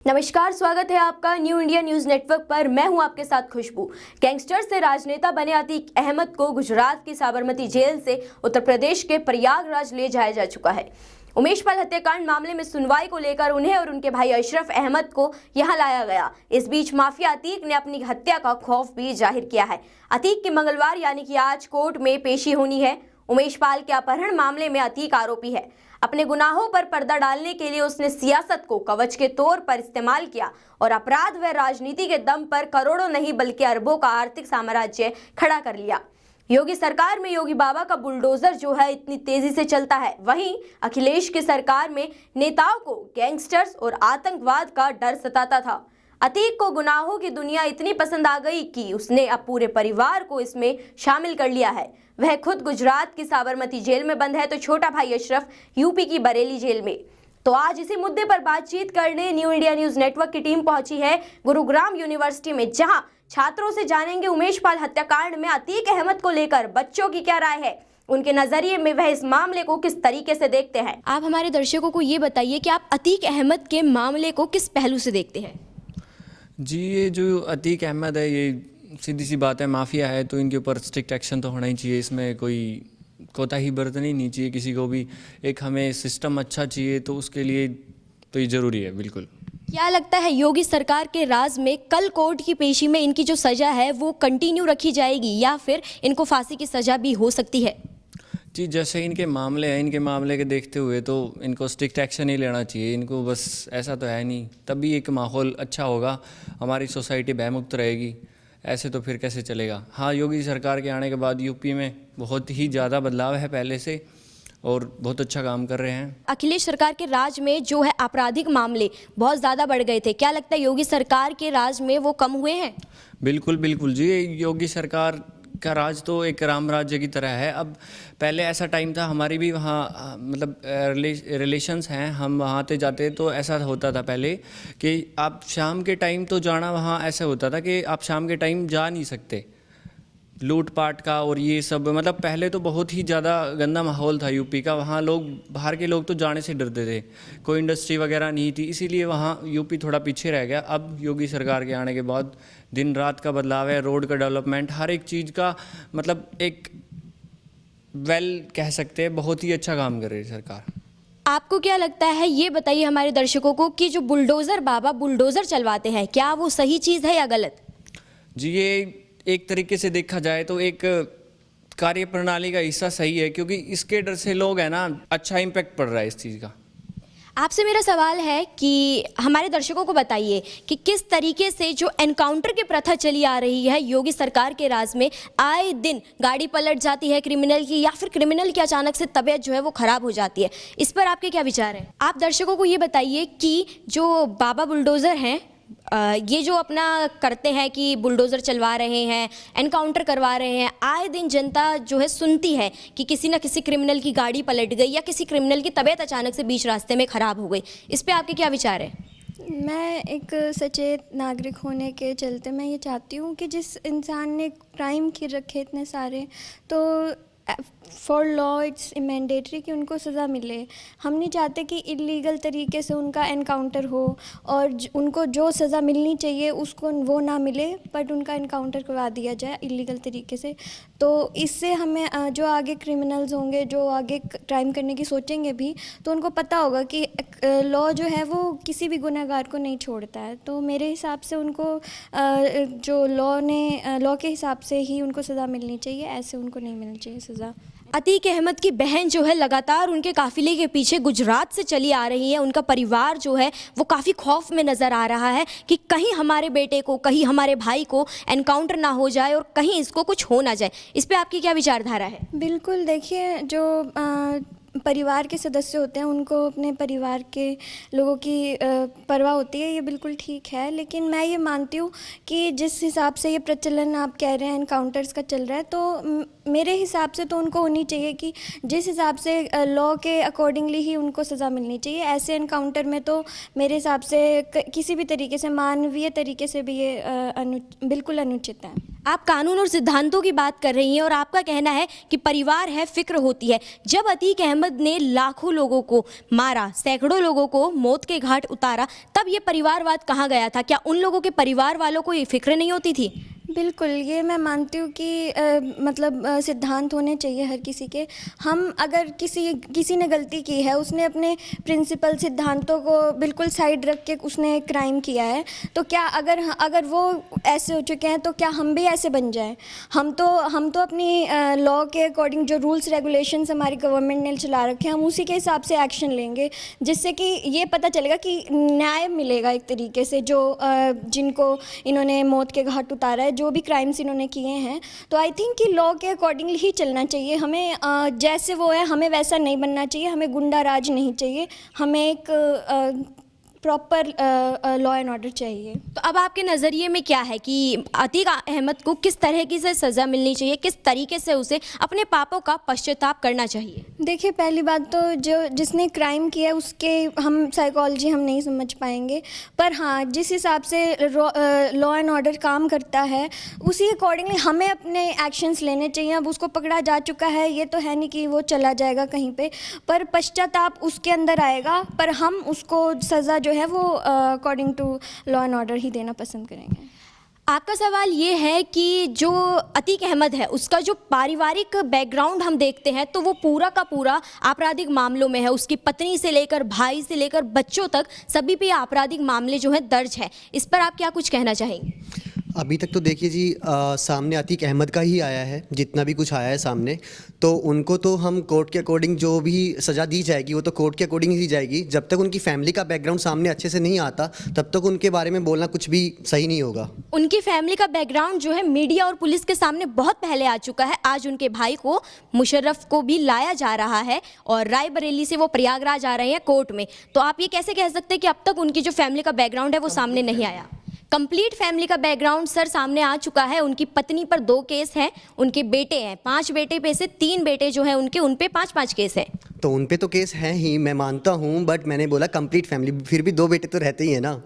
नमस्कार, स्वागत है आपका न्यू इंडिया न्यूज नेटवर्क पर। मैं हूं आपके साथ खुशबू। गैंगस्टर से राजनेता बने अतीक अहमद को गुजरात की साबरमती जेल से उत्तर प्रदेश के प्रयागराज ले जाया जा चुका है। उमेश पाल हत्याकांड मामले में सुनवाई को लेकर उन्हें और उनके भाई अशरफ अहमद को यहां लाया गया। इस बीच माफिया अतीक ने अपनी हत्या का खौफ भी जाहिर किया है। अतीक की मंगलवार यानी कि आज कोर्ट में पेशी होनी है। उमेश पाल के अपहरण मामले में अतीक आरोपी है। अपने गुनाहों पर पर्दा डालने के लिए उसने सियासत को कवच के तौर पर इस्तेमाल किया और अपराध व राजनीति के दम पर करोड़ों नहीं बल्कि अरबों का आर्थिक साम्राज्य खड़ा कर लिया। योगी सरकार में योगी बाबा का बुलडोजर जो है इतनी तेजी से चलता है, वहीं अखिलेश की सरकार में नेताओं को गैंगस्टर्स और आतंकवाद का डर सताता था। अतीक को गुनाहों की दुनिया इतनी पसंद आ गई कि उसने अब पूरे परिवार को इसमें शामिल कर लिया है। वह खुद गुजरात की साबरमती जेल में बंद है तो छोटा भाई अशरफ यूपी की बरेली जेल में। तो आज इसी मुद्दे पर बातचीत करने न्यू इंडिया न्यूज नेटवर्क की टीम पहुंची है गुरुग्राम यूनिवर्सिटी में, जहां छात्रों से जानेंगे उमेश पाल हत्याकांड में अतीक अहमद को लेकर बच्चों की क्या राय है, उनके नजरिए में वह इस मामले को किस तरीके से देखते हैं। आप हमारे दर्शकों को ये बताइए कि आप अतीक अहमद के मामले को किस पहलू से देखते हैं। जी, ये जो अतीक अहमद है, ये सीधी सी बात है, माफिया है, तो इनके ऊपर स्ट्रिक्ट एक्शन तो होना ही चाहिए। इसमें कोई कोताही बरतनी नहीं चाहिए किसी को भी। एक हमें सिस्टम अच्छा चाहिए, तो उसके लिए तो ये ज़रूरी है। बिल्कुल। क्या लगता है योगी सरकार के राज में कल कोर्ट की पेशी में इनकी जो सज़ा है वो कंटिन्यू रखी जाएगी या फिर इनको फांसी की सज़ा भी हो सकती है? जी, जैसे इनके मामले हैं, इनके मामले के देखते हुए तो इनको स्ट्रिक्ट एक्शन ही लेना चाहिए। इनको बस ऐसा तो है नहीं, तभी एक माहौल अच्छा होगा, हमारी सोसाइटी भयमुक्त रहेगी। ऐसे तो फिर कैसे चलेगा। हाँ, योगी सरकार के आने के बाद यूपी में बहुत ही ज़्यादा बदलाव है पहले से, और बहुत अच्छा काम कर रहे हैं। अखिलेश सरकार के राज में जो है आपराधिक मामले बहुत ज़्यादा बढ़ गए थे, क्या लगता है योगी सरकार के राज में वो कम हुए हैं? बिल्कुल बिल्कुल जी, योगी सरकार का राज तो एक राम राज्य की तरह है। अब पहले ऐसा टाइम था, हमारी भी वहाँ मतलब रिलेशंस हैं, हम वहाँ पे जाते तो ऐसा होता था पहले कि आप शाम के टाइम तो जाना, वहाँ ऐसा होता था कि आप शाम के टाइम जा नहीं सकते, लूटपाट का और ये सब। मतलब पहले तो बहुत ही ज़्यादा गंदा माहौल था यूपी का। वहाँ लोग, बाहर के लोग तो जाने से डरते थे, कोई इंडस्ट्री वगैरह नहीं थी, इसीलिए वहाँ यूपी थोड़ा पीछे रह गया। अब योगी सरकार के आने के बाद दिन रात का बदलाव है, रोड का डेवलपमेंट, हर एक चीज़ का मतलब एक कह सकते हैं, बहुत ही अच्छा काम कर रही है सरकार। आपको क्या लगता है, ये बताइए हमारे दर्शकों को, कि जो बुलडोज़र बाबा बुलडोज़र चलवाते हैं, क्या वो सही चीज़ है या गलत? जी, ये एक तरीके से देखा जाए तो एक कार्य प्रणाली का हिस्सा सही है, क्योंकि इसके डर से लोग है ना, अच्छा इम्पैक्ट पड़ रहा है इस चीज़ का। आपसे मेरा सवाल है कि हमारे दर्शकों को बताइए कि किस तरीके से जो एनकाउंटर की प्रथा चली आ रही है योगी सरकार के राज में, आए दिन गाड़ी पलट जाती है क्रिमिनल की, या फिर क्रिमिनल की अचानक से तबीयत जो है वो ख़राब हो जाती है, इस पर आपके क्या विचार हैं? आप दर्शकों को ये बताइए कि जो बाबा बुलडोज़र हैं, ये जो अपना करते हैं कि बुलडोज़र चलवा रहे हैं, एनकाउंटर करवा रहे हैं, आए दिन जनता जो है सुनती है कि किसी न किसी क्रिमिनल की गाड़ी पलट गई या किसी क्रिमिनल की तबीयत अचानक से बीच रास्ते में ख़राब हो गई, इस पे आपके क्या विचार है? मैं एक सचेत नागरिक होने के चलते मैं ये चाहती हूँ कि जिस इंसान ने क्राइम किए रखे इतने सारे, तो फॉर लॉ इट्स मैंडेटरी कि उनको सज़ा मिले। हम नहीं चाहते कि इलीगल तरीके से उनका एनकाउंटर हो और उनको जो सज़ा मिलनी चाहिए उसको वो ना मिले, बट उनका एनकाउंटर करवा दिया जाए इलीगल तरीके से। तो इससे हमें जो आगे क्रिमिनल्स होंगे, जो आगे क्राइम करने की सोचेंगे भी, तो उनको पता होगा कि लॉ जो है वो किसी भी गुनहगार को नहीं छोड़ता है। तो मेरे हिसाब से उनको जो लॉ के हिसाब से ही उनको सज़ा मिलनी चाहिए, ऐसे उनको नहीं मिलनी चाहिए सज़ा। अतीक अहमद की बहन जो है लगातार उनके काफिले के पीछे गुजरात से चली आ रही है। उनका परिवार जो है वो काफ़ी खौफ में नज़र आ रहा है कि कहीं हमारे बेटे को, कहीं हमारे भाई को एनकाउंटर ना हो जाए और कहीं इसको कुछ हो ना जाए। इस पे आपकी क्या विचारधारा है? बिल्कुल, देखिए, जो परिवार के सदस्य होते हैं उनको अपने परिवार के लोगों की परवाह होती है, ये बिल्कुल ठीक है। लेकिन मैं ये मानती हूँ कि जिस हिसाब से ये प्रचलन आप कह रहे हैं एनकाउंटर्स का चल रहा है, तो मेरे हिसाब से तो उनको होनी चाहिए कि जिस हिसाब से लॉ के अकॉर्डिंगली ही उनको सज़ा मिलनी चाहिए। ऐसे एनकाउंटर में तो मेरे हिसाब से किसी भी तरीके से, मानवीय तरीके से भी ये बिल्कुल अनुचित है। आप कानून और सिद्धांतों की बात कर रही हैं और आपका कहना है कि परिवार है, फिक्र होती है। जब अतीक अहमद ने लाखों लोगों को मारा, सैकड़ों लोगों को मौत के घाट उतारा, तब ये परिवारवाद कहाँ गया था? क्या उन लोगों के परिवार वालों को ये फिक्र नहीं होती थी? बिल्कुल, ये मैं मानती हूँ कि सिद्धांत होने चाहिए हर किसी के। हम अगर किसी ने गलती की है, उसने अपने प्रिंसिपल सिद्धांतों को बिल्कुल साइड रख के उसने क्राइम किया है, तो क्या अगर वो ऐसे हो चुके हैं तो क्या हम भी ऐसे बन जाएं? हम तो अपनी लॉ के अकॉर्डिंग जो रूल्स रेगुलेशंस हमारी गवर्नमेंट ने चला रखे हैं, हम उसी के हिसाब से एक्शन लेंगे, जिससे कि ये पता चलेगा कि न्याय मिलेगा एक तरीके से जो जिनको इन्होंने मौत के घाट उतारा है, जो भी क्राइम्स इन्होंने किए हैं। तो आई थिंक कि लॉ के अकॉर्डिंगली ही चलना चाहिए हमें। जैसे वो है हमें वैसा नहीं बनना चाहिए, हमें गुंडा राज नहीं चाहिए, हमें एक प्रॉपर लॉ एंड ऑर्डर चाहिए। तो अब आपके नज़रिए में क्या है कि अतीक अहमद को किस तरह की से सज़ा मिलनी चाहिए, किस तरीके से उसे अपने पापों का पश्चाताप करना चाहिए? देखिए, पहली बात तो जिसने क्राइम किया उसके हम साइकोलॉजी हम नहीं समझ पाएंगे, पर हाँ, जिस हिसाब से लॉ एंड ऑर्डर काम करता है उसी अकॉर्डिंगली हमें अपने एक्शंस लेने चाहिए। अब उसको पकड़ा जा चुका है, ये तो है नहीं कि वो चला जाएगा कहीं पे, पर पश्चाताप उसके अंदर आएगा, पर हम उसको सज़ा जो है वो according to law and order ही देना पसंद करेंगे। आपका सवाल ये है कि जो अतीक अहमद है उसका जो पारिवारिक बैकग्राउंड हम देखते हैं तो वो पूरा का पूरा आपराधिक मामलों में है। उसकी पत्नी से लेकर भाई से लेकर बच्चों तक सभी पे आपराधिक मामले जो है दर्ज है। इस पर आप क्या कुछ कहना चाहेंगे? अभी तक तो देखिए जी, सामने अतीक अहमद का ही आया है, जितना भी कुछ आया है सामने, तो उनको तो हम कोर्ट के अकॉर्डिंग जो भी सज़ा दी जाएगी वो तो कोर्ट के अकॉर्डिंग ही जाएगी। जब तक उनकी फैमिली का बैकग्राउंड सामने अच्छे से नहीं आता तब तक उनके बारे में बोलना कुछ भी सही नहीं होगा। उनकी फैमिली का बैकग्राउंड जो है मीडिया और पुलिस के सामने बहुत पहले आ चुका है। आज उनके भाई को, मुशर्रफ को भी लाया जा रहा है और रायबरेली से वो प्रयागराज आ रहे हैं कोर्ट में। तो आप ये कैसे कह सकते हैं कि अब तक उनकी जो फैमिली का बैकग्राउंड है वो सामने नहीं आया? कंप्लीट फैमिली का बैकग्राउंड सर सामने आ चुका है। उनकी पत्नी पर 2 केस हैं, उनके बेटे हैं, 5 बेटे पे से 3 बेटे जो हैं उन पे 5-5 केस हैं। तो उन पे तो केस हैं ही, मैं मानता हूँ, बट मैंने बोला कंप्लीट फैमिली, फिर भी 2 बेटे तो रहते ही है ना।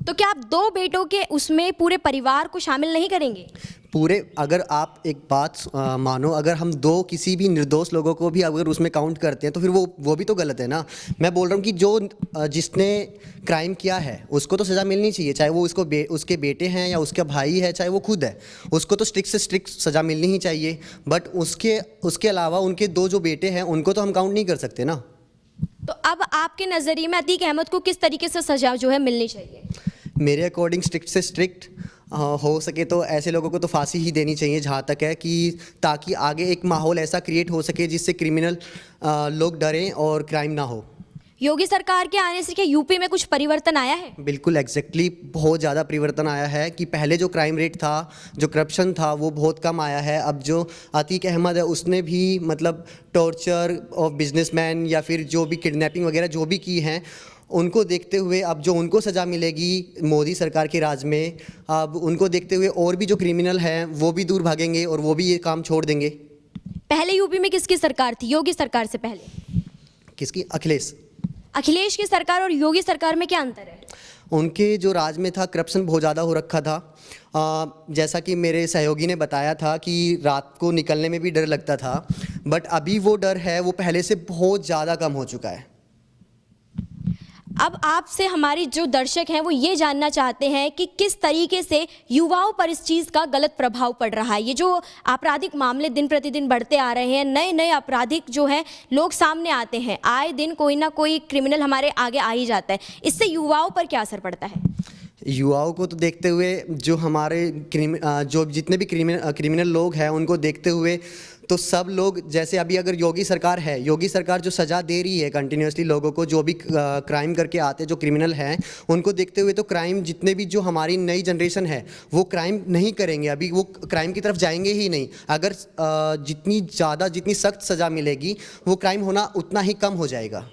तो क्या आप 2 बेटों के उसमें पूरे परिवार को शामिल नहीं करेंगे? पूरे, अगर आप एक बात मानो, अगर हम 2 किसी भी निर्दोष लोगों को भी अगर उसमें काउंट करते हैं तो फिर वो भी तो गलत है ना। मैं बोल रहा हूँ कि जिसने क्राइम किया है उसको तो सज़ा मिलनी चाहिए, चाहे वो उसके बेटे हैं या उसका भाई है, चाहे वो खुद है, उसको तो स्ट्रिक्ट से स्ट्रिक्ट सज़ा मिलनी ही चाहिए। बट उसके अलावा उनके 2 जो बेटे हैं उनको तो हम काउंट नहीं कर सकते ना। तो अब आपके नज़रिए में अतीक अहमद को किस तरीके से सजा जो है मिलनी चाहिए? मेरे अकॉर्डिंग स्ट्रिक्ट से स्ट्रिक्ट हो सके तो ऐसे लोगों को तो फांसी ही देनी चाहिए, जहाँ तक है कि ताकि आगे एक माहौल ऐसा क्रिएट हो सके जिससे क्रिमिनल लोग डरें और क्राइम ना हो। योगी सरकार के आने से क्या यूपी में कुछ परिवर्तन आया है? बिल्कुल एग्जैक्टली, बहुत ज़्यादा परिवर्तन आया है कि पहले जो क्राइम रेट था, जो करप्शन था, वो बहुत कम आया है। अब जो अतीक अहमद है उसने भी मतलब टॉर्चर ऑफ बिजनेसमैन या फिर जो भी किडनैपिंग वगैरह जो भी की हैं, उनको देखते हुए अब जो उनको सज़ा मिलेगी मोदी सरकार के राज में, अब उनको देखते हुए और भी जो क्रिमिनल हैं वो भी दूर भागेंगे और वो भी ये काम छोड़ देंगे। पहले यूपी में किसकी सरकार थी? योगी सरकार से पहले किसकी? अखिलेश की सरकार और योगी सरकार में क्या अंतर है? उनके जो राज में था करप्शन बहुत ज़्यादा हो रखा था। जैसा कि मेरे सहयोगी ने बताया था कि रात को निकलने में भी डर लगता था, बट अभी वो डर है वो पहले से बहुत ज़्यादा कम हो चुका है। अब आपसे हमारी जो दर्शक हैं वो ये जानना चाहते हैं कि किस तरीके से युवाओं पर इस चीज़ का गलत प्रभाव पड़ रहा है। ये जो आपराधिक मामले दिन प्रतिदिन बढ़ते आ रहे हैं, नए नए आपराधिक जो हैं लोग सामने आते हैं, आए दिन कोई ना कोई क्रिमिनल हमारे आगे आ ही जाता है, इससे युवाओं पर क्या असर पड़ता है? युवाओं को तो देखते हुए जो हमारे जो जितने भी क्रिमिनल लोग हैं उनको देखते हुए तो सब लोग, जैसे अभी अगर योगी सरकार है, योगी सरकार जो सज़ा दे रही है कंटिन्यूसली लोगों को, जो भी क्राइम करके आते जो क्रिमिनल हैं, उनको देखते हुए तो क्राइम जितने भी जो हमारी नई जनरेशन है वो क्राइम नहीं करेंगे, अभी वो क्राइम की तरफ जाएंगे ही नहीं। अगर जितनी सख्त सज़ा मिलेगी वो क्राइम होना उतना ही कम हो जाएगा।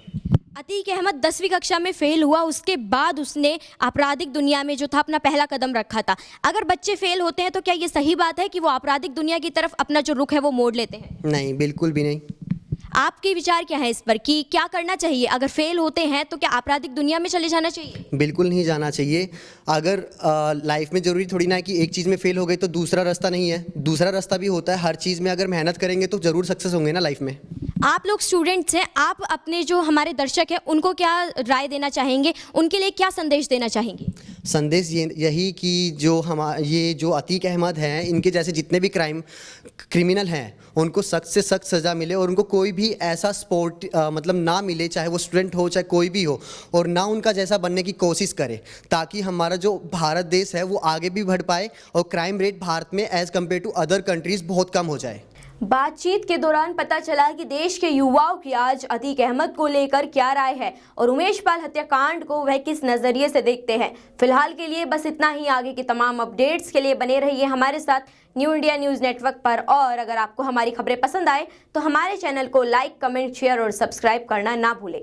अतीक अहमद 10वीं कक्षा में फेल हुआ, उसके बाद उसने आपराधिक दुनिया में जो था अपना पहला कदम रखा था। अगर बच्चे फेल होते हैं तो क्या ये सही बात है कि वो आपराधिक दुनिया की तरफ अपना जो रुख है वो मोड़ लेते हैं? नहीं, बिल्कुल भी नहीं। आपके विचार क्या है इस पर कि क्या करना चाहिए? अगर फेल होते हैं तो क्या आपराधिक दुनिया में चले जाना चाहिए? बिल्कुल नहीं जाना चाहिए। अगर लाइफ में ज़रूरी थोड़ी ना है कि एक चीज़ में फेल हो गए तो दूसरा रास्ता नहीं है, दूसरा रास्ता भी होता है। हर चीज़ में अगर मेहनत करेंगे तो ज़रूर सक्सेस होंगे ना लाइफ में। आप लोग स्टूडेंट्स हैं, आप अपने जो हमारे दर्शक हैं उनको क्या राय देना चाहेंगे, उनके लिए क्या संदेश देना चाहेंगे? संदेश यही कि ये जो अतीक अहमद हैं, इनके जैसे जितने भी क्रिमिनल हैं उनको सख्त से सख्त सज़ा मिले और उनको कोई भी ऐसा मतलब ना मिले, चाहे वो स्टूडेंट हो चाहे कोई भी हो, और ना उनका जैसा बनने की कोशिश करे, ताकि हमारा जो भारत देश है वो आगे भी बढ़ पाए और क्राइम रेट भारत में as compare to other countries बहुत कम हो जाए। बातचीत के दौरान पता चला कि देश के युवाओं की आज अतीक अहमद को लेकर क्या राय है और उमेश पाल हत्याकांड को वह किस नजरिए से देखते हैं। फिलहाल के लिए बस इतना ही। आगे की तमाम अपडेट्स के लिए बने रहिए हमारे साथ न्यू इंडिया न्यूज़ नेटवर्क पर। और अगर आपको हमारी खबरें पसंद आए तो हमारे चैनल को लाइक, कमेंट, शेयर और सब्सक्राइब करना ना भूलें।